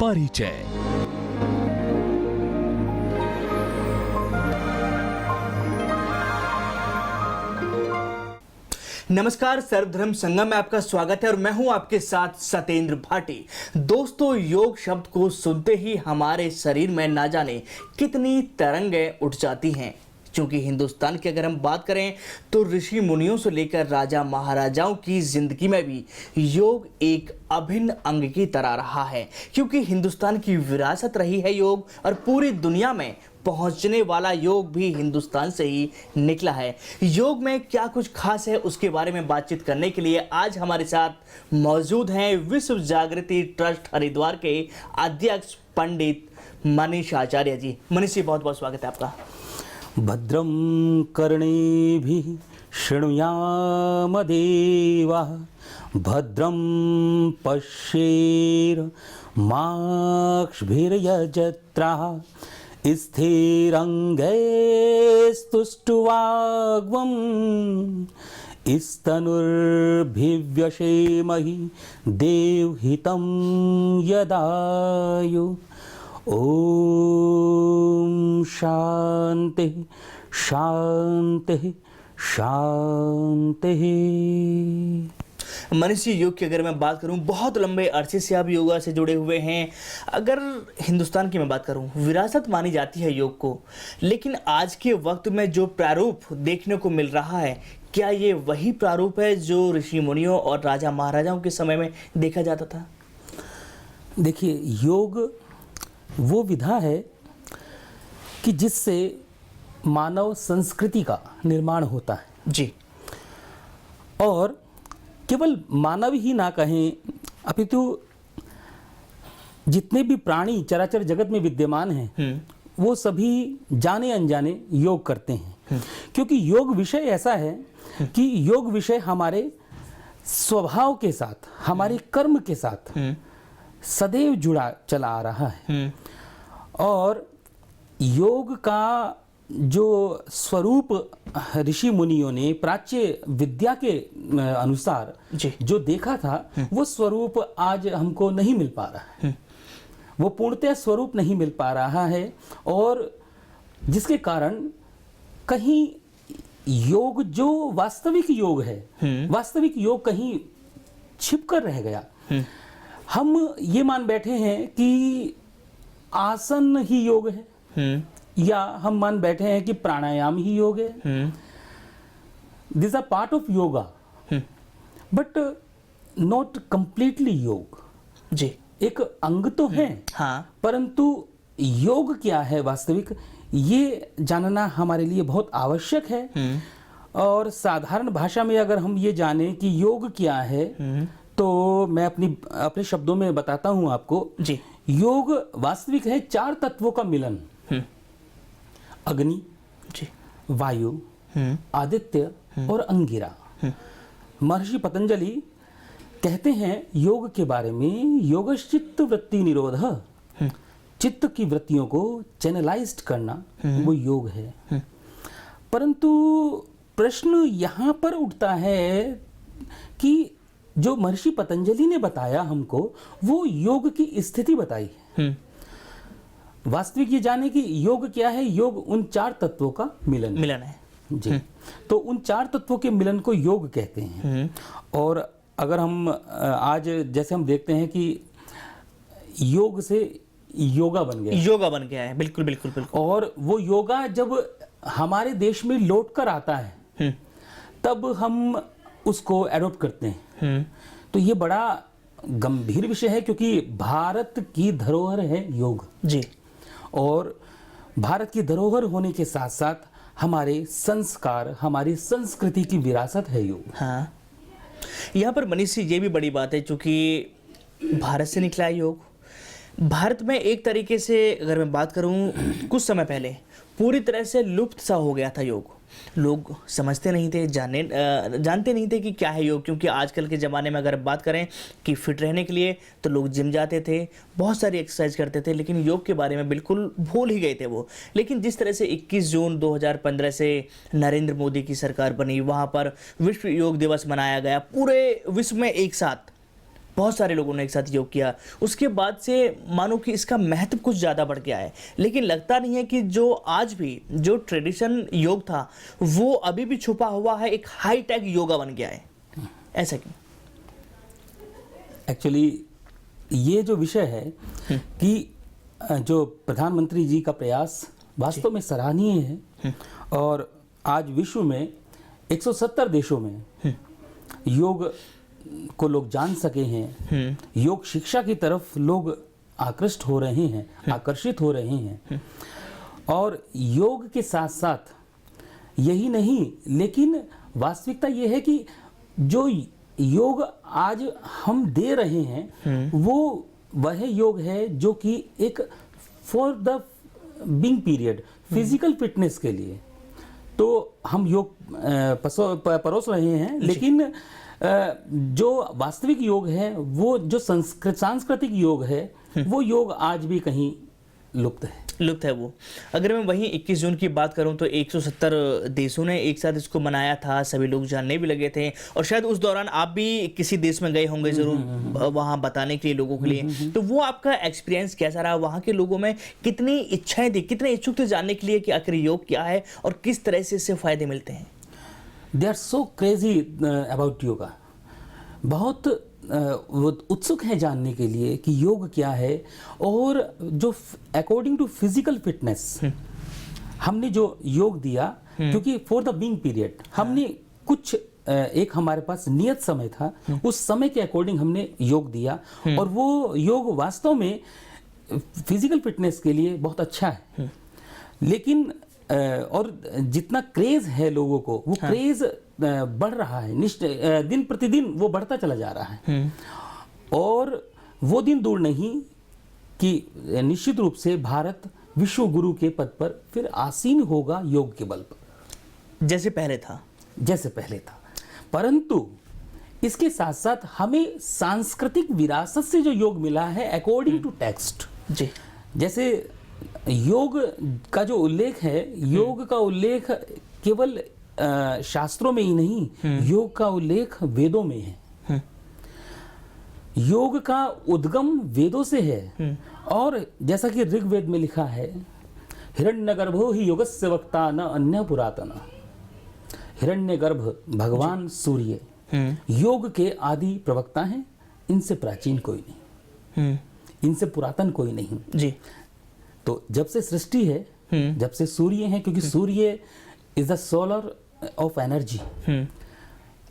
परिचय। नमस्कार, सर्वधर्म संगम में आपका स्वागत है और मैं हूं आपके साथ सतेंद्र भाटी। दोस्तों, योग शब्द को सुनते ही हमारे शरीर में ना जाने कितनी तरंगें उठ जाती हैं। क्योंकि हिंदुस्तान की अगर हम बात करें तो ऋषि मुनियों से लेकर राजा महाराजाओं की जिंदगी में भी योग एक अभिन्न अंग की तरह रहा है। क्योंकि हिंदुस्तान की विरासत रही है योग, और पूरी दुनिया में पहुंचने वाला योग भी हिंदुस्तान से ही निकला है। योग में क्या कुछ खास है, उसके बारे में बातचीत करने के लिए आज हमारे साथ मौजूद हैं विश्व जागृति ट्रस्ट हरिद्वार के अध्यक्ष पंडित मनीष आचार्य जी। मनीष जी, बहुत बहुत स्वागत है आपका। भद्रं कर्णेभिः शृणुयाम देवाः, भद्रं पश्येर्माक्षभिर्यजत्राः, स्थिरैरङ्गैस्तुष्टुवाग्वं, स्तनुर्भिव्यशेमहि देवहितं यदायुः। ओम शांति शांति शांति। मनीष जी, योग की अगर मैं बात करूं, बहुत लंबे अरसे से आप योगा से जुड़े हुए हैं। अगर हिंदुस्तान की मैं बात करूं, विरासत मानी जाती है योग को, लेकिन आज के वक्त में जो प्रारूप देखने को मिल रहा है, क्या ये वही प्रारूप है जो ऋषि मुनियों और राजा महाराजाओं के समय में देखा जाता था? देखिए, योग वो विधा है कि जिससे मानव संस्कृति का निर्माण होता है जी। और केवल मानव ही ना कहें, अपितु जितने भी प्राणी चराचर जगत में विद्यमान हैं वो सभी जाने अनजाने योग करते हैं। क्योंकि योग विषय ऐसा है कि योग विषय हमारे स्वभाव के साथ, हमारे कर्म के साथ सदैव जुड़ा चला आ रहा है। और योग का जो स्वरूप ऋषि मुनियों ने प्राच्य विद्या के अनुसार जो देखा था, वो स्वरूप आज हमको नहीं मिल पा रहा है। वो पूर्णतः स्वरूप नहीं मिल पा रहा है, और जिसके कारण कहीं योग जो वास्तविक योग है, वास्तविक योग कहीं छिप कर रह गया। हम ये मान बैठे हैं कि आसन ही योग है, या हम मान बैठे हैं कि प्राणायाम ही योग है। This are part of yoga, but not completely yoga. जी, एक अंग तो है, हाँ, परंतु योग क्या है वास्तविक, ये जानना हमारे लिए बहुत आवश्यक है। और साधारण भाषा में अगर हम ये जाने कि योग क्या है, तो मैं अपने शब्दों में बताता हूं आपको जी। योग वास्तविक है 4 तत्वों का मिलन। अग्नि जी, वायु, आदित्य और अंगिरा। महर्षि पतंजलि कहते हैं योग के बारे में, योगश्चित्त वृत्ति निरोध, चित्त की वृत्तियों को चैनलाइज्ड करना वो योग है। परंतु प्रश्न यहाँ पर उठता है कि जो महर्षि पतंजलि ने बताया हमको, वो योग की स्थिति बताई है। वास्तविक ये जाने कि योग क्या है। योग उन 4 तत्वों का मिलन है जी। तो उन 4 तत्वों के मिलन को योग कहते हैं। और अगर हम आज जैसे हम देखते हैं कि योग से योगा बन गया है। बिल्कुल बिल्कुल बिल्कुल। और वो योगा जब हमारे देश में लौट कर आता है, तब हम उसको एडॉप्ट करते हैं। तो ये बड़ा गंभीर विषय है, क्योंकि भारत की धरोहर है योग जी। और भारत की धरोहर होने के साथ साथ हमारे संस्कार, हमारी संस्कृति की विरासत है योग। हाँ, यहाँ पर मनीष जी ये भी बड़ी बात है, क्योंकि भारत से निकला है योग। भारत में एक तरीके से अगर मैं बात करूँ, कुछ समय पहले पूरी तरह से लुप्त सा हो गया था योग। लोग समझते नहीं थे, जानते नहीं थे कि क्या है योग। क्योंकि आजकल के ज़माने में अगर बात करें कि फिट रहने के लिए, तो लोग जिम जाते थे, बहुत सारी एक्सरसाइज करते थे, लेकिन योग के बारे में बिल्कुल भूल ही गए थे वो। लेकिन जिस तरह से 21 जून 2015 से नरेंद्र मोदी की सरकार बनी, वहाँ पर विश्व योग दिवस मनाया गया, पूरे विश्व में एक साथ बहुत सारे लोगों ने एक साथ योग किया, उसके बाद से मानो कि इसका महत्व कुछ ज़्यादा बढ़ गया है, लेकिन लगता नहीं है कि जो आज भी जो ट्रेडिशन योग था वो अभी भी छुपा हुआ है, एक हाईटेक योगा बन गया है, ऐसा क्यों? एक्चुअली ये जो विषय है कि जो प्रधानमंत्री जी का प्रयास वास्तव में सराहनीय है, और आज विश्व में 170 देशों में योग को लोग जान सके हैं, योग शिक्षा की तरफ लोग आकृष्ट हो रहे हैं, आकर्षित हो रहे हैं। और योग के साथ साथ यही नहीं, लेकिन वास्तविकता ये है कि जो योग आज हम दे रहे हैं वो वह योग है जो कि एक for the being period physical fitness के लिए तो हम योग परोस रहे हैं, लेकिन जो वास्तविक योग है, वो जो सांस्कृतिक योग है, वो योग आज भी कहीं लुप्त है वो। अगर मैं वहीं 21 जून की बात करूं तो 170 देशों ने एक साथ इसको मनाया था, सभी लोग जानने भी लगे थे, और शायद उस दौरान आप भी किसी देश में गए होंगे जरूर वहां बताने के लिए लोगों के लिए। तो वो आपका एक्सपीरियंस कैसा रहा? वहां के लोगों में कितनी इच्छाएं थी, कितने इच्छुक थे जानने के लिए कि आखिर योग क्या है और किस तरह से इससे फायदे मिलते हैं? They are so crazy about yoga. बहुत वो उत्सुक हैं जानने के लिए कि योग क्या है, और जो अकॉर्डिंग टू फिजिकल फिटनेस हमने जो योग दिया, क्योंकि फॉर द बीइंग पीरियड हमने कुछ एक हमारे पास नियत समय था, उस समय के अकॉर्डिंग हमने योग दिया, और वो योग वास्तव में फिजिकल फिटनेस के लिए बहुत अच्छा है। लेकिन और जितना क्रेज है लोगों को, वो क्रेज बढ़ रहा है, दिन प्रतिदिन वो बढ़ता चला जा रहा है, और वो दिन दूर नहीं कि निश्चित रूप से भारत विश्व गुरु के पद पर फिर आसीन होगा योग के बल पर, जैसे पहले था। परंतु इसके साथ साथ हमें सांस्कृतिक विरासत से जो योग मिला है अकॉर्डिंग टू टेक्स्ट जी, जैसे योग का जो उल्लेख है, योग का उल्लेख केवल शास्त्रों में ही नहीं, योग का उल्लेख वेदों में है। योग का उद्गम वेदों से है, और जैसा कि ऋग्वेद में लिखा है, हिरण्यगर्भो ही योगस्य वक्ता न अन्य पुरातन। हिरण्यगर्भ भगवान सूर्य योग के आदि प्रवक्ता हैं, इनसे प्राचीन कोई नहीं, इनसे पुरातन कोई नहीं जी। तो जब से सृष्टि है, जब से सूर्य है, क्योंकि सूर्य is the solar of energy,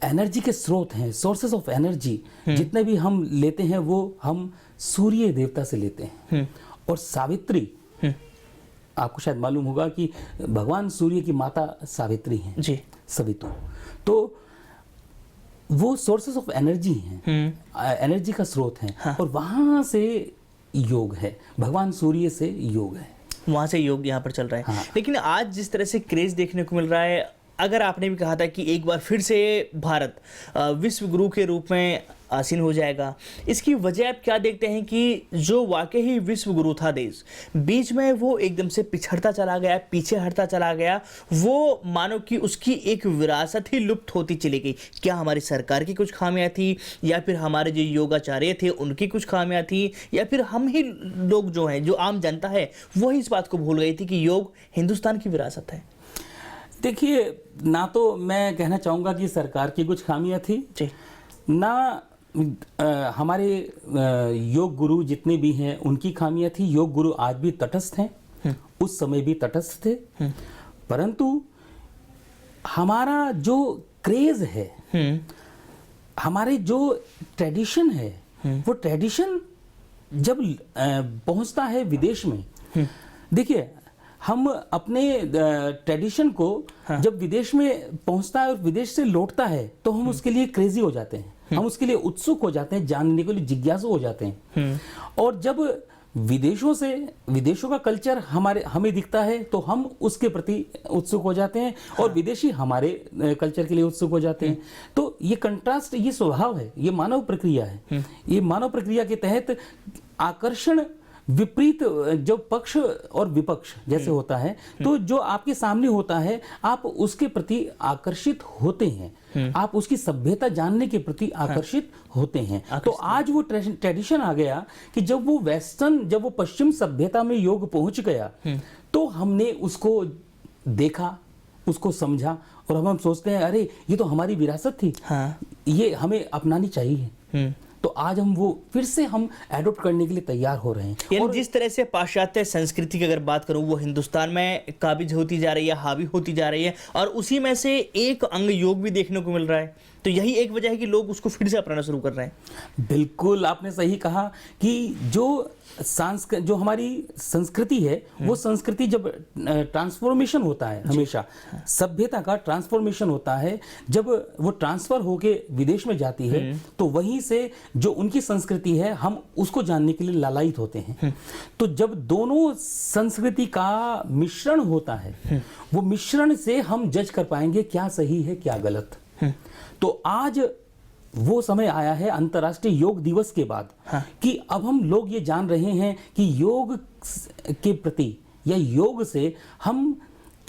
energy के स्रोत हैं, सोर्सेस ऑफ एनर्जी जितने भी हम लेते हैं वो हम सूर्य देवता से लेते हैं। और सावित्री, आपको शायद मालूम होगा कि भगवान सूर्य की माता सावित्री हैं जी, सवितु। तो वो सोर्सेस ऑफ एनर्जी हैं, एनर्जी का स्रोत हैं, और वहां से योग है, भगवान सूर्य से योग है, वहां से योग यहाँ पर चल रहा है। लेकिन आज जिस तरह से क्रेज देखने को मिल रहा है, अगर आपने भी कहा था कि एक बार फिर से भारत विश्व गुरु के रूप में आसीन हो जाएगा, इसकी वजह आप क्या देखते हैं कि जो वाकई ही विश्व गुरु था देश, बीच में वो एकदम से पिछड़ता चला गया, पीछे हटता चला गया, वो मानो कि उसकी एक विरासत ही लुप्त होती चली गई? क्या हमारी सरकार की कुछ खामियां थी, या फिर हमारे जो योगाचार्य थे उनकी कुछ खामियां थी, या फिर हम ही लोग जो हैं, जो आम जनता है, वही इस बात को भूल गई थी कि योग हिंदुस्तान की विरासत है? देखिए, ना तो मैं कहना चाहूँगा कि सरकार की कुछ खामियां थी जी, ना हमारे योग गुरु जितने भी हैं उनकी खामियां थी। योग गुरु आज भी तटस्थ हैं, उस समय भी तटस्थ थे, परंतु हमारा जो क्रेज है, हमारे जो ट्रेडिशन है, वो ट्रेडिशन जब पहुंचता है विदेश में, देखिए हम अपने ट्रेडिशन को जब विदेश में पहुंचता है और विदेश से लौटता है, तो हम उसके लिए क्रेजी हो जाते हैं, हम उसके लिए उत्सुक हो जाते हैं, जानने के लिए जिज्ञासु हो जाते हैं। और जब विदेशों का कल्चर हमें दिखता है, तो हम उसके प्रति उत्सुक हो जाते हैं, और विदेशी हमारे कल्चर के लिए उत्सुक हो जाते हैं। तो ये कंट्रास्ट, ये स्वभाव है, ये मानव प्रक्रिया है। ये मानव प्रक्रिया के तहत आकर्षण विपरीत जो पक्ष और विपक्ष जैसे होता है, तो जो आपके सामने होता है आप उसके प्रति आकर्षित होते हैं, आप उसकी सभ्यता जानने के प्रति आकर्षित होते हैं। तो आज वो ट्रेडिशन आ गया कि जब वो पश्चिम सभ्यता में योग पहुंच गया, तो हमने उसको देखा, उसको समझा, और हम सोचते हैं अरे ये तो हमारी विरासत थी, ये हमें अपनानी चाहिए। तो आज हम वो फिर से हम एडॉप्ट करने के लिए तैयार हो रहे हैं। यानी जिस तरह से पाश्चात्य संस्कृति की अगर बात करूं वो हिंदुस्तान में काबिज होती जा रही है, हावी होती जा रही है, और उसी में से एक अंग योग भी देखने को मिल रहा है, तो यही एक वजह है कि लोग उसको फिर से अपनाना शुरू कर रहे हैं। बिल्कुल आपने सही कहा कि जो हमारी संस्कृति है, वो संस्कृति जब ट्रांसफॉर्मेशन होता है, हमेशा सभ्यता का ट्रांसफॉर्मेशन होता है, जब वो ट्रांसफर होके विदेश में जाती है, तो वहीं से जो उनकी संस्कृति है हम उसको जानने के लिए लालायित होते हैं। तो जब दोनों संस्कृति का मिश्रण होता है, वो मिश्रण से हम जज कर पाएंगे क्या सही है क्या गलत। तो आज वो समय आया है अंतर्राष्ट्रीय योग दिवस के बाद, कि अब हम लोग ये जान रहे हैं कि योग के प्रति या योग से हम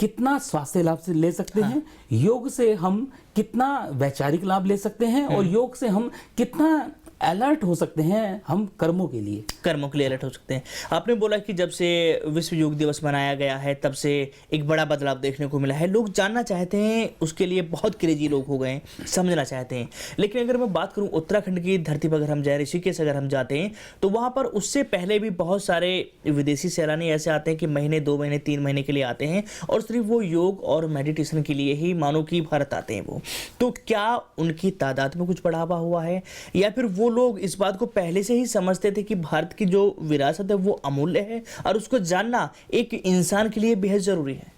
कितना स्वास्थ्य लाभ से ले सकते हैं, योग से हम कितना वैचारिक लाभ ले सकते हैं, और योग से हम कितना अलर्ट हो सकते हैं हम कर्मों के लिए अलर्ट हो सकते हैं। आपने बोला कि जब से विश्व योग दिवस मनाया गया है तब से एक बड़ा बदलाव देखने को मिला है, लोग जानना चाहते हैं, उसके लिए बहुत क्रेजी लोग हो गए हैं, समझना चाहते हैं। लेकिन अगर मैं बात करूं उत्तराखंड की धरती पर अगर हम जाए, ऋषिकेश अगर हम जाते हैं, तो वहाँ पर उससे पहले भी बहुत सारे विदेशी सैलानी ऐसे आते हैं कि महीने 2 महीने 3 महीने के लिए आते हैं, और सिर्फ वो योग और मेडिटेशन के लिए ही मानो कि भारत आते हैं वो। तो क्या उनकी तादाद में कुछ बढ़ावा हुआ है, या फिर वो लोग इस बात को पहले से ही समझते थे कि भारत की जो विरासत है वो अमूल्य है और उसको जानना एक इंसान के लिए बेहद जरूरी है?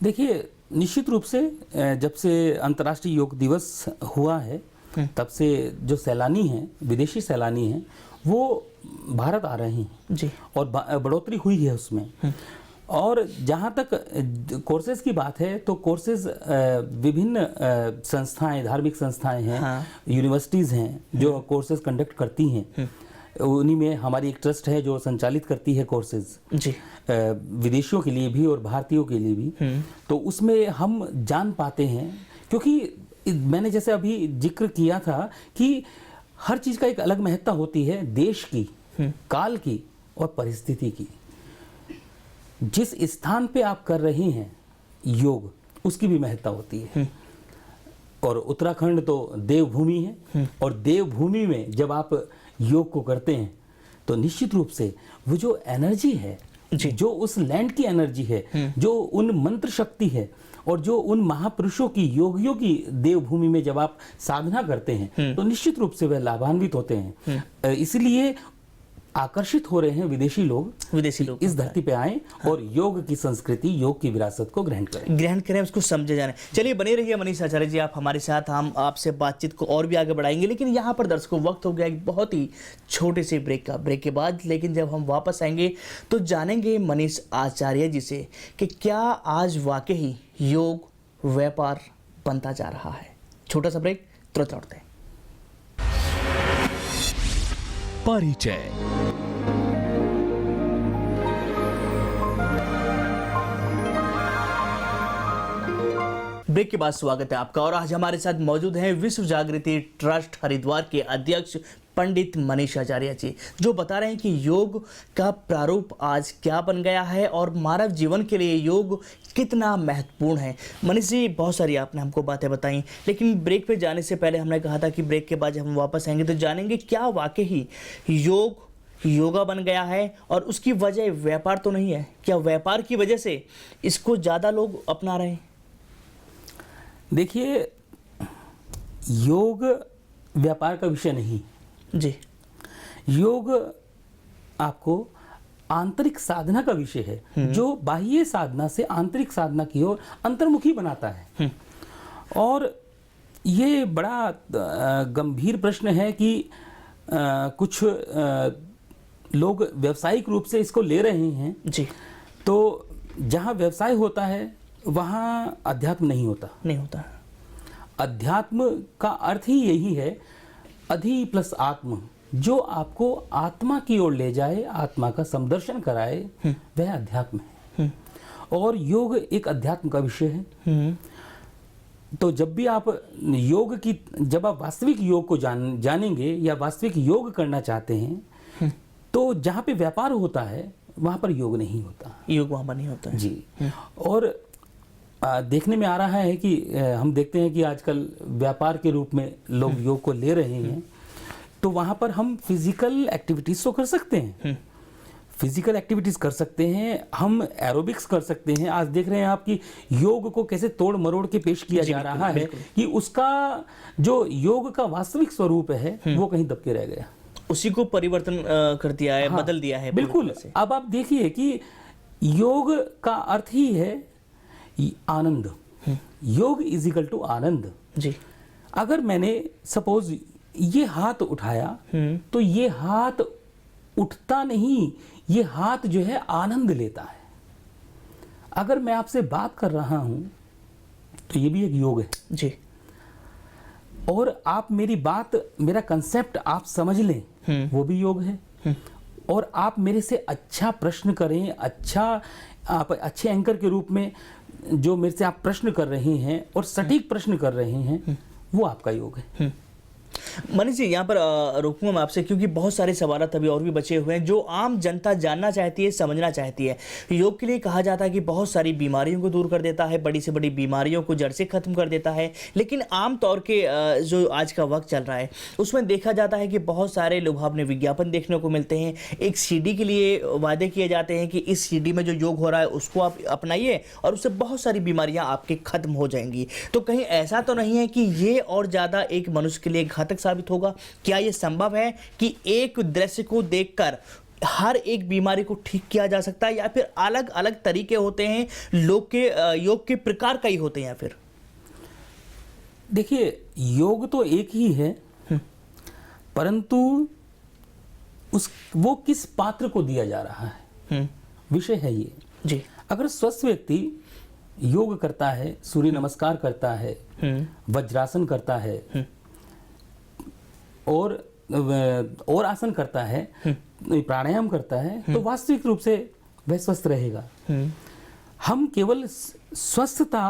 देखिए, निश्चित रूप से जब से अंतर्राष्ट्रीय योग दिवस हुआ है, तब से जो सैलानी हैं, विदेशी सैलानी हैं, वो भारत आ रहे हैं जी, और बढ़ोतरी हुई है उसमें। और जहाँ तक कोर्सेज की बात है, तो कोर्सेज विभिन्न संस्थाएं, धार्मिक संस्थाएं हैं, यूनिवर्सिटीज़ हैं जो कोर्सेज कंडक्ट करती हैं। उन्हीं में हमारी एक ट्रस्ट है जो संचालित करती है कोर्सेज जी, विदेशियों के लिए भी और भारतीयों के लिए भी। तो उसमें हम जान पाते हैं, क्योंकि मैंने जैसे अभी जिक्र किया था कि हर चीज़ का एक अलग महत्ता होती है, देश की, काल की और परिस्थिति की। जिस स्थान पे आप कर रहे हैं योग, उसकी भी महत्ता होती है। और उत्तराखंड तो देवभूमि है, और देवभूमि में जब आप योग को करते हैं तो निश्चित रूप से वो जो एनर्जी है, जो उस लैंड की एनर्जी है, जो उन मंत्र शक्ति है, और जो उन महापुरुषों की, योगियों की देवभूमि में जब आप साधना करते हैं, तो निश्चित रूप से वह लाभान्वित होते हैं। इसलिए आकर्षित हो रहे हैं विदेशी लोग इस धरती पे आए और योग की संस्कृति, योग की विरासत को ग्रहण करें, उसको समझे जाने। चलिए बने रहिए मनीष आचार्य जी आप हमारे साथ, हम आपसे बातचीत को और भी आगे बढ़ाएंगे। लेकिन यहाँ पर दर्शकों वक्त हो गया एक बहुत ही छोटे से ब्रेक का। ब्रेक के बाद लेकिन जब हम वापस आएंगे तो जानेंगे मनीष आचार्य जी से कि क्या आज वाकई योग व्यापार बनता जा रहा है। छोटा सा ब्रेक, तुरंत लौटते हैं। परिचय। ब्रेक के बाद स्वागत है आपका, और आज हमारे साथ मौजूद हैं विश्व जागृति ट्रस्ट हरिद्वार के अध्यक्ष पंडित मनीष आचार्य जी, जो बता रहे हैं कि योग का प्रारूप आज क्या बन गया है और मानव जीवन के लिए योग कितना महत्वपूर्ण है। मनीष जी, बहुत सारी आपने हमको बातें बताई, लेकिन ब्रेक पे जाने से पहले हमने कहा था कि ब्रेक के बाद जब हम वापस आएंगे तो जानेंगे क्या वाकई योग योगा बन गया है, और उसकी वजह व्यापार तो नहीं है। क्या व्यापार की वजह से इसको ज़्यादा लोग अपना रहे हैं? देखिए, योग व्यापार का विषय नहीं जी, योग आपको आंतरिक साधना का विषय है, जो बाह्य साधना से आंतरिक साधना की ओर अंतर्मुखी बनाता है। और ये बड़ा गंभीर प्रश्न है कि कुछ लोग व्यावसायिक रूप से इसको ले रहे हैं जी। तो जहाँ व्यवसाय होता है वहाँ अध्यात्म नहीं होता। अध्यात्म का अर्थ ही यही है, अधि प्लस आत्म, जो आपको आत्मा की ओर ले जाए, आत्मा का समदर्शन कराए, वह अध्यात्म है। और योग एक अध्यात्म का विषय है। तो जब भी आप जब आप वास्तविक योग को जानेंगे या वास्तविक योग करना चाहते हैं, तो जहाँ पे व्यापार होता है वहाँ पर योग नहीं होता। योग वहाँ पर नहीं होता है जी। और देखने में आ रहा है कि हम देखते हैं कि आजकल व्यापार के रूप में लोग योग को ले रहे हैं। तो वहाँ पर हम फिजिकल एक्टिविटीज तो कर सकते हैं, फिजिकल एक्टिविटीज कर सकते हैं, हम एरोबिक्स कर सकते हैं। आज देख रहे हैं आप कि योग को कैसे तोड़ मरोड़ के पेश किया जा रहा है कि उसका जो योग का वास्तविक स्वरूप है वो कहीं दबके रह गया, उसी को परिवर्तन कर दिया है, बदल दिया है बिल्कुल। अब आप देखिए कि योग का अर्थ ही है आनंद। योग is equal to Anand ji. अगर मैंने सपोज ये हाथ उठाया तो ये हाथ उठता नहीं, ये हाथ जो है आनंद लेता है। अगर मैं आपसे बात कर रहा हूं तो ये भी एक योग है जी। और आप मेरी बात, मेरा कंसेप्ट आप समझ लें, वो भी योग है। और आप मेरे से अच्छा प्रश्न करें, आप अच्छे एंकर के रूप में जो मेरे से आप प्रश्न कर रहे हैं और सटीक प्रश्न कर रहे हैं, वो आपका योग है। मनीष जी, यहाँ पर रोकूंगा मैं आपसे, क्योंकि बहुत सारे सवाल अभी और भी बचे हुए हैं जो आम जनता जानना चाहती है, समझना चाहती है। योग के लिए कहा जाता है कि बहुत सारी बीमारियों को दूर कर देता है, बड़ी से बड़ी बीमारियों को जड़ से खत्म कर देता है। लेकिन आम तौर के जो आज का वक्त चल रहा है उसमें देखा जाता है कि बहुत सारे लुभावने विज्ञापन देखने को मिलते हैं। एक सीडी के लिए वादे किए जाते हैं कि इस सीडी में जो योग हो रहा है उसको आप अपनाइए और उससे बहुत सारी बीमारियाँ आपकी खत्म हो जाएंगी। तो कहीं ऐसा तो नहीं है कि ये और ज़्यादा एक मनुष्य के लिए घातक साबित होगा? क्या यह संभव है कि एक दृश्य को देखकर हर एक बीमारी को ठीक किया जा सकता है, या फिर अलग अलग तरीके होते हैं योग के प्रकार कई होते हैं? या फिर देखिए, योग तो एक ही है, परंतु वो किस पात्र को दिया जा रहा है, विषय है ये जी। अगर स्वस्थ व्यक्ति योग करता है, सूर्य नमस्कार करता है, वज्रासन करता है और आसन करता है, प्राणायाम करता है, तो वास्तविक रूप से वह स्वस्थ रहेगा। हम केवल स्वस्थता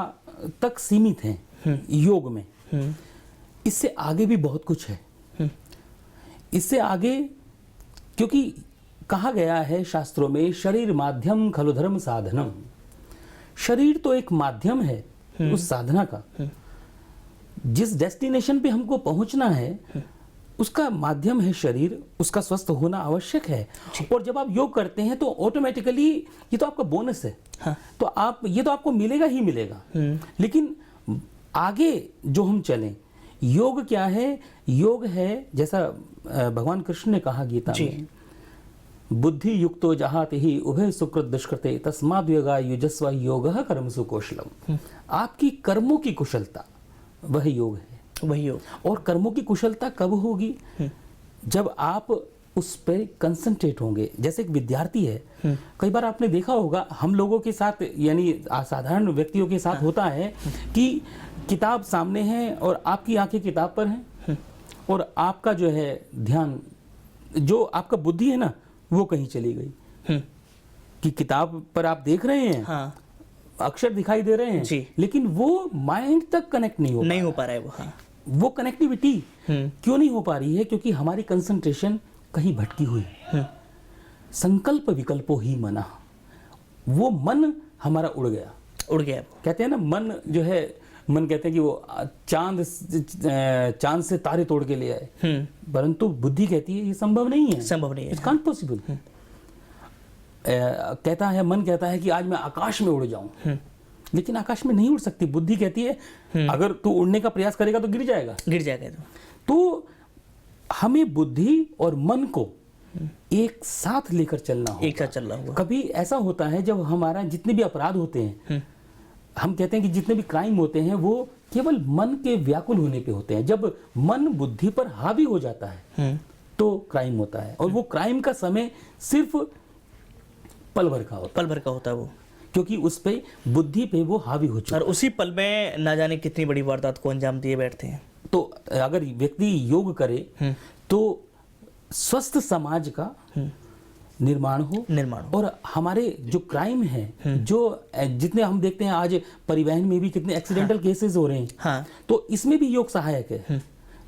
तक सीमित हैं योग में, इससे आगे भी बहुत कुछ है। इससे आगे, क्योंकि कहा गया है शास्त्रों में, शरीर माध्यम खलु धर्म साधनम। शरीर तो एक माध्यम है उस साधना का। जिस डेस्टिनेशन पे हमको पहुंचना है उसका माध्यम है शरीर, उसका स्वस्थ होना आवश्यक है। और जब आप योग करते हैं तो ऑटोमेटिकली ये तो आपका बोनस है। हाँ। तो ये तो आपको मिलेगा ही मिलेगा। लेकिन आगे जो हम चलें, योग क्या है? योग है, जैसा भगवान कृष्ण ने कहा गीता में, बुद्धि युक्तो जहाते ही उभय सुकृत दुष्कृते तस्माद् योगा युजस्व योगः कर्मसु कौशलम। आपकी कर्मों की कुशलता वह योग है, वही योग। और कर्मों की कुशलता कब होगी? जब आप उस पर कंसंट्रेट होंगे। जैसे एक विद्यार्थी है, कई बार आपने देखा होगा, हम लोगों के साथ यानी साधारण व्यक्तियों के साथ होता है कि किताब सामने है और आपकी आंखें किताब पर हैं और आपका जो है ध्यान, जो आपका बुद्धि है ना, वो कहीं चली गई कि किताब पर आप देख रहे हैं, हाँ, अक्षर दिखाई दे रहे हैं जी, लेकिन वो माइंड तक कनेक्ट नहीं हो पा रहा है। वो, हाँ, वो कनेक्टिविटी क्यों नहीं हो पा रही है? क्योंकि हमारी कंसंट्रेशन कहीं भटकी हुई है। संकल्प विकल्पो ही मना, वो मन हमारा उड़ गया। कहते हैं ना, मन जो है, मन कहते हैं कि वो चांद से तारे तोड़ के ले आए, परंतु बुद्धि कहती है ये संभव नहीं है, इट्स नॉट पॉसिबल। कहता है, मन कहता है कि आज मैं आकाश में उड़ जाऊं, लेकिन आकाश में नहीं उड़ सकती। बुद्धि कहती है अगर तू उड़ने का प्रयास करेगा तो गिर जाएगा। तो हमें बुद्धि और मन को एक साथ लेकर चलना होगा, एक साथ चलना होगा। कभी ऐसा होता है जब हमारा जितने भी अपराध होते हैं, हम कहते हैं कि जितने भी क्राइम होते हैं वो केवल मन के व्याकुल होने पे होते हैं। जब मन बुद्धि पर हावी हो जाता है तो क्राइम होता है, और वो क्राइम का समय सिर्फ पल भर का होता है वो, क्योंकि उस पे बुद्धि पे वो हावी हो चुका है, और उसी पल में ना जाने कितनी बड़ी वारदात को अंजाम दिए बैठते हैं। तो अगर व्यक्ति योग करे तो स्वस्थ समाज का निर्माण हो और हमारे जो क्राइम है, जो जितने हम देखते हैं आज परिवहन में भी कितने एक्सीडेंटल केसेस हो रहे हैं, हाँ। तो इसमें भी योग सहायक है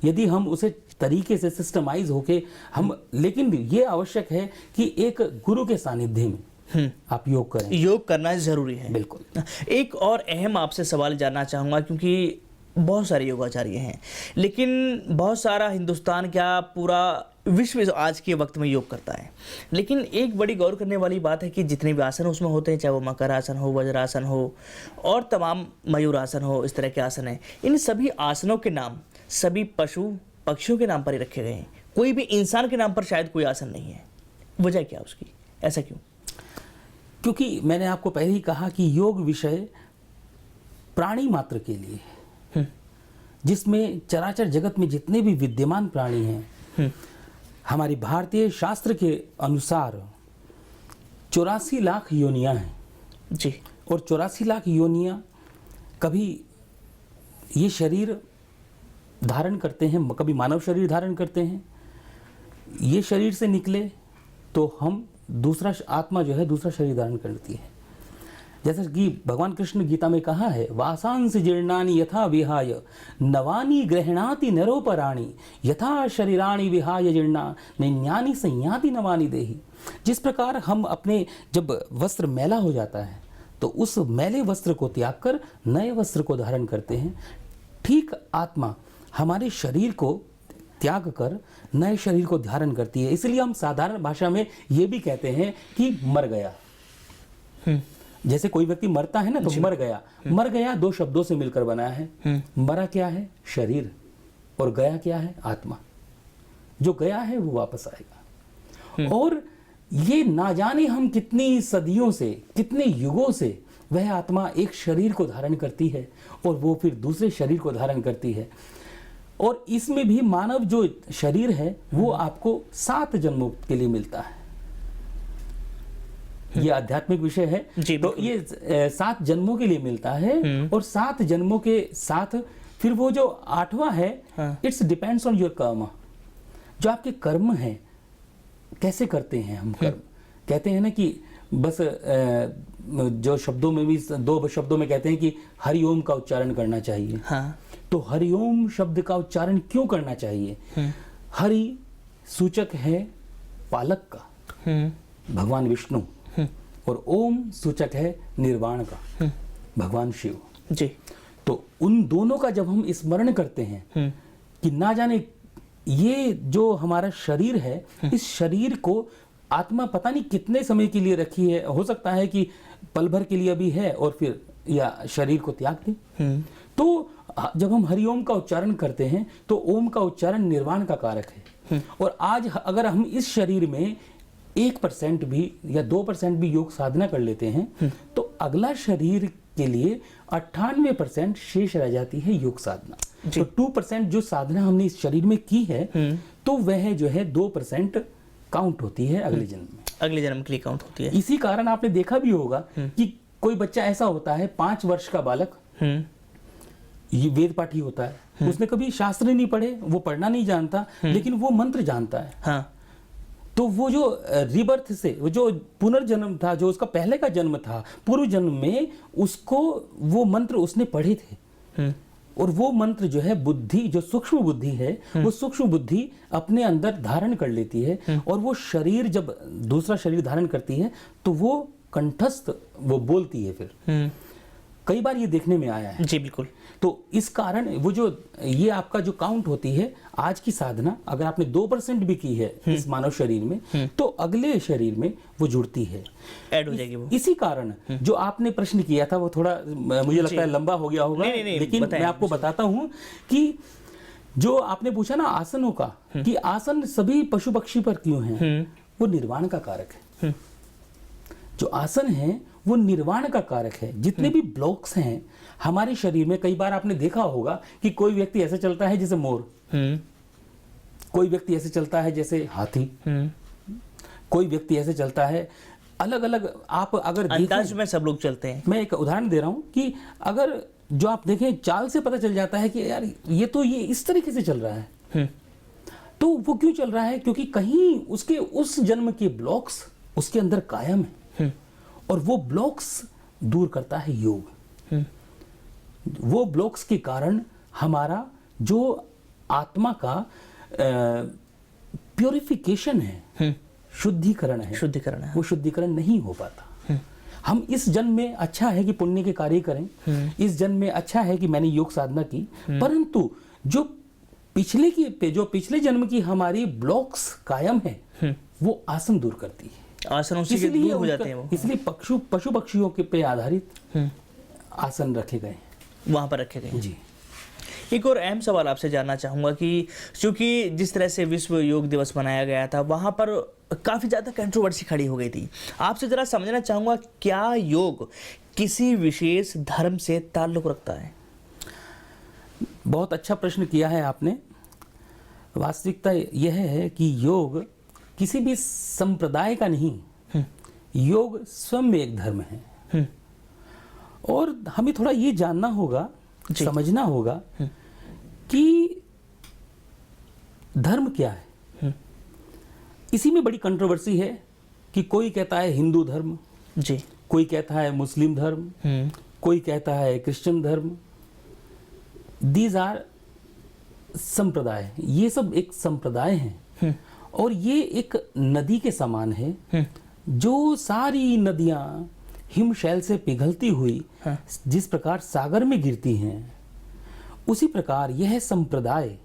यदि हम उसे तरीके से सिस्टमाइज होके हम, लेकिन ये आवश्यक है कि एक गुरु के सानिध्य में आप योग करें। योग करना जरूरी है। बिल्कुल। एक और अहम आपसे सवाल जानना चाहूँगा, क्योंकि बहुत सारे योगाचार्य हैं, लेकिन बहुत सारा हिंदुस्तान क्या पूरा विश्व आज के वक्त में योग करता है, लेकिन एक बड़ी गौर करने वाली बात है कि जितने भी आसन उसमें होते हैं, चाहे वो मकर आसन हो, वज्रासन हो और तमाम मयूर आसन हो, इस तरह के आसन हैं, इन सभी आसनों के नाम सभी पशु पक्षियों के नाम पर ही रखे गए हैं। कोई भी इंसान के नाम पर शायद कोई आसन नहीं है। वजह क्या उसकी, ऐसा क्यों? क्योंकि मैंने आपको पहले ही कहा कि योग विषय प्राणी मात्र के लिए है, जिसमें चराचर जगत में जितने भी विद्यमान प्राणी हैं, हमारी भारतीय शास्त्र के अनुसार 84 लाख योनियां हैं जी। और 84 लाख योनियां कभी ये शरीर धारण करते हैं, कभी मानव शरीर धारण करते हैं, ये शरीर से निकले तो हम दूसरा आत्मा जो है दूसरा शरीर धारण करती है। जैसा कि भगवान कृष्ण गीता में कहा है, वासांसि जीर्णानि यथा विहाय नवानि गृह्णाति नरोपराणि यथा शरीराणि विहाय जीर्णा नैन्यानि संयाति नवानि देहि। जिस प्रकार हम अपने जब वस्त्र मैला हो जाता है तो उस मैले वस्त्र को त्याग कर नए वस्त्र को धारण करते हैं, ठीक आत्मा हमारे शरीर को त्याग कर नए शरीर को धारण करती है। इसलिए हम साधारण भाषा में ये भी कहते हैं कि मर गया। जैसे कोई व्यक्ति मरता है ना, तो मर गया। मर गया 2 शब्दों से मिलकर बना है। मरा क्या है? शरीर, और गया क्या है? आत्मा। जो गया है वो वापस आएगा। और ये ना जाने हम कितनी सदियों से, कितने युगों से वह आत्मा एक शरीर को धारण करती है और वो फिर दूसरे शरीर को धारण करती है। और इसमें भी मानव जो शरीर है वो आपको 7 जन्मों के लिए मिलता है। ये आध्यात्मिक विषय है, तो ये 7 जन्मों के लिए मिलता है। और 7 जन्मों के साथ फिर वो जो 8वां है, इट्स डिपेंड्स ऑन योर कर्म। जो आपके कर्म हैं, कैसे करते हैं हम कर्म। कहते हैं ना कि बस जो शब्दों में भी 2 शब्दों में कहते हैं कि हरिओम का उच्चारण करना चाहिए। हाँ। तो हरिओम शब्द का उच्चारण क्यों करना चाहिए? हरि सूचक है पालक का, भगवान विष्णु, और ओम सूचक है निर्वाण का, भगवान शिव जी। तो उन दोनों का जब हम स्मरण करते हैं कि ना जाने ये जो हमारा शरीर है, इस शरीर को आत्मा पता नहीं कितने समय के लिए रखी है, हो सकता है कि पल भर के लिए अभी है और फिर या शरीर को त्याग दे। तो जब हम हरिओम का उच्चारण करते हैं तो ओम का उच्चारण निर्वाण का कारक है। और आज अगर हम इस शरीर में 1% भी या 2% भी योग साधना कर लेते हैं तो अगला शरीर के लिए 98% शेष रह जाती है योग साधना। तो 2% जो साधना हमने इस शरीर में की है तो वह जो है 2% काउंट होती है अगले जन्म में, अगले जन्म के लिए काउंट होती है। इसी कारण आपने देखा भी होगा कि कोई बच्चा ऐसा होता है 5 वर्ष का बालक, ये वेद पाठी होता है, उसने कभी शास्त्र नहीं पढ़े, वो पढ़ना नहीं जानता, लेकिन वो मंत्र जानता है। हाँ। तो वो जो रिबर्थ से, वो जो पुनर्जन्म था, जो उसका पहले का जन्म था, पूर्व जन्म में उसको वो मंत्र उसने पढ़े थे। और वो मंत्र जो है बुद्धि, जो सूक्ष्म बुद्धि है, वो सूक्ष्म बुद्धि अपने अंदर धारण कर लेती है। और वो शरीर जब दूसरा शरीर धारण करती है तो वो कंठस्थ वो बोलती है। फिर कई बार ये देखने में आया है। जी बिल्कुल। तो इस कारण वो जो ये आपका जो काउंट होती है आज की साधना, अगर आपने 2% भी की है इस मानव शरीर में तो अगले शरीर में वो जुड़ती है, ऐड हो जाएगी वो। इसी कारण जो आपने प्रश्न किया था वो थोड़ा मुझे लगता है लंबा हो गया होगा, लेकिन मैं आपको बताता हूं कि जो आपने पूछा ना आसनों का, कि आसन सभी पशु पक्षी पर क्यों है, वो निर्वाण का कारक है। जो आसन है वो निर्वाण का कारक है। जितने भी ब्लॉक्स हैं हमारे शरीर में, कई बार आपने देखा होगा कि कोई व्यक्ति ऐसे चलता है जैसे मोर, कोई व्यक्ति ऐसे चलता है जैसे हाथी, कोई व्यक्ति ऐसे चलता है, अलग अलग आप अगर अंदाज में सब लोग चलते हैं। मैं एक उदाहरण दे रहा हूं कि अगर जो आप देखें चाल से पता चल जाता है कि यार ये तो ये इस तरीके से चल रहा है। तो वो क्यों चल रहा है? क्योंकि कहीं उसके उस जन्म के ब्लॉक्स उसके अंदर कायम है और वो ब्लॉक्स दूर करता है योग। वो ब्लॉक्स के कारण हमारा जो आत्मा का प्योरिफिकेशन है, शुद्धिकरण है, वो शुद्धिकरण नहीं हो पाता। हम इस जन्म में अच्छा है कि पुण्य के कार्य करें, इस जन्म में अच्छा है कि मैंने योग साधना की, परंतु जो पिछले जन्म की हमारी ब्लॉक्स कायम है वो आसन दूर करती है। आसन उसी के दूर हो जाते हैं वो। इसलिए पशु पक्षियों के पे आधारित आसन रखे गए, वहां पर रखे गए। जी। एक और अहम सवाल आपसे जानना चाहूँगा कि चूंकि जिस तरह से विश्व योग दिवस मनाया गया था वहाँ पर काफ़ी ज़्यादा कंट्रोवर्सी खड़ी हो गई थी। आपसे ज़रा समझना चाहूँगा, क्या योग किसी विशेष धर्म से ताल्लुक़ रखता है? बहुत अच्छा प्रश्न किया है आपने। वास्तविकता यह है कि योग किसी भी संप्रदाय का नहीं, योग स्वयं में एक धर्म है। और हमें थोड़ा ये जानना होगा, समझना होगा कि धर्म क्या है। इसी में बड़ी कंट्रोवर्सी है कि कोई कहता है हिंदू धर्म, जी, कोई कहता है मुस्लिम धर्म, कोई कहता है क्रिश्चियन धर्म। दीज आर संप्रदाय, ये सब एक संप्रदाय हैं और ये एक नदी के समान है। जो सारी नदियां हिमशैल से पिघलती हुई जिस प्रकार सागर में गिरती हैं, उसी प्रकार यह संप्रदाय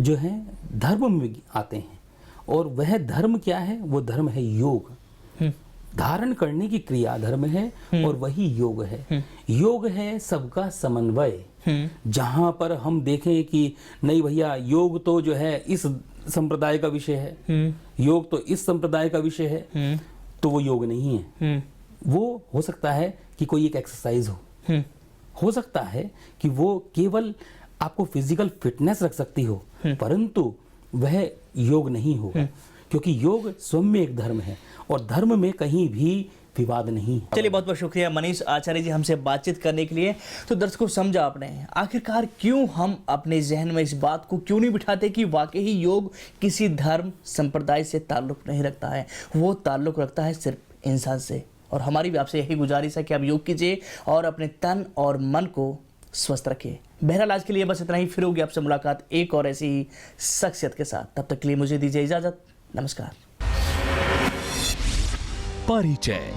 जो है धर्म में आते हैं। और वह धर्म क्या है? वो धर्म है योग। धारण करने की क्रिया धर्म है और वही योग है। योग है सबका समन्वय। जहां पर हम देखें कि नहीं भैया योग तो जो है इस संप्रदाय का विषय है, योग तो इस संप्रदाय का विषय है, तो वो योग नहीं है। वो हो सकता है कि कोई एक एक्सरसाइज हो सकता है कि वो केवल आपको फिजिकल फिटनेस रख सकती हो, परंतु वह योग नहीं होगा, क्योंकि योग स्वयं में एक धर्म है और धर्म में कहीं भी विवाद नहीं। चलिए, बहुत बहुत शुक्रिया मनीष आचार्य जी हमसे बातचीत करने के लिए। तो दर्शकों, समझा आपने आखिरकार क्यों हम अपने जहन में इस बात को क्यों नहीं बिठाते कि वाकई ही योग किसी धर्म संप्रदाय से ताल्लुक़ नहीं रखता है, वो ताल्लुक़ रखता है सिर्फ इंसान से। और हमारी भी आपसे यही गुजारिश है कि आप योग कीजिए और अपने तन और मन को स्वस्थ रखिए। बहरहाल आज के लिए बस इतना ही। फिर होगी आपसे मुलाकात एक और ऐसी ही शख्सियत के साथ। तब तक के लिए मुझे दीजिए इजाजत। नमस्कार। परिचय।